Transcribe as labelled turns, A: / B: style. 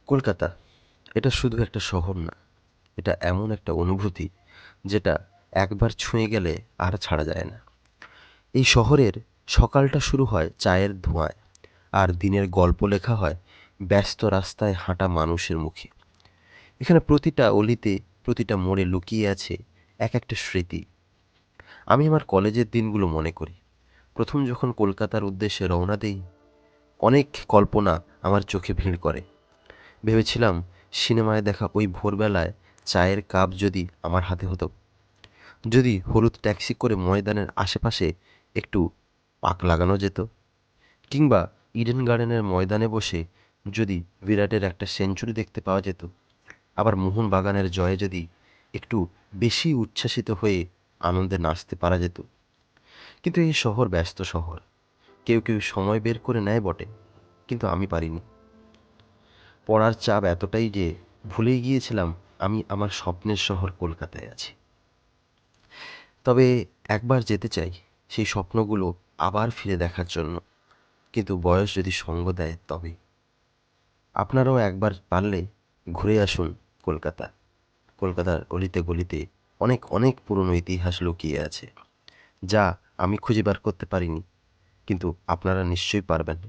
A: কলকাতা এটা শুধু একটা শহর না, এটা এমন একটা অনুভূতি যেটা একবার ছুঁয়ে গেলে আর ছাড়া যায় না। এই শহরের সকালটা শুরু হয় চায়ের ধোঁয়ায়, আর দিনের গল্প লেখা হয় ব্যস্ত রাস্তায় হাঁটা মানুষের মুখে। এখানে প্রতিটা অলিতে, প্রতিটা মোড়ে লুকিয়ে আছে এক একটা স্মৃতি। আমি আমার কলেজের দিনগুলো মনে করি। প্রথম যখন কলকাতার উদ্দেশ্যে রওনা দেই, অনেক কল্পনা আমার চোখে ভিড় করে। ভেবেছিলাম সিনেমায় দেখা ওই ভোরবেলায় চায়ের কাপ যদি আমার হাতে হতো, যদি হলুদ ট্যাক্সি করে ময়দানের আশেপাশে একটু পাক লাগানো যেত, কিংবা ইডেন গার্ডেনের ময়দানে বসে যদি বিরাটের একটা সেঞ্চুরি দেখতে পাওয়া যেত, আবার মোহনবাগানের জয়ে যদি একটু বেশি উচ্ছ্বাসিত হয়ে আনন্দে নাচতে পারা যেত। কিন্তু এই শহর ব্যস্ত শহর, কেউ কেউ সময় বের করে নেয় বটে, কিন্তু আমি পারিনি। পড়ার চাপ এতটাই যে ভুলেই গিয়েছিলাম আমি আমার স্বপ্নের শহর কলকাতায় আছি। তবে একবার যেতে চাই সেই স্বপ্নগুলো আবার ফিরে দেখার জন্য, কিন্তু বয়স যদি সঙ্গ দেয় তবে। আপনারাও একবার পারলে ঘুরে আসুন কলকাতা। কলকাতার অলিতে গলিতে অনেক অনেক পুরনো ইতিহাস লুকিয়ে আছে, যা আমি খুঁজে বার করতে পারিনি, কিন্তু আপনারা নিশ্চয়ই পারবেন।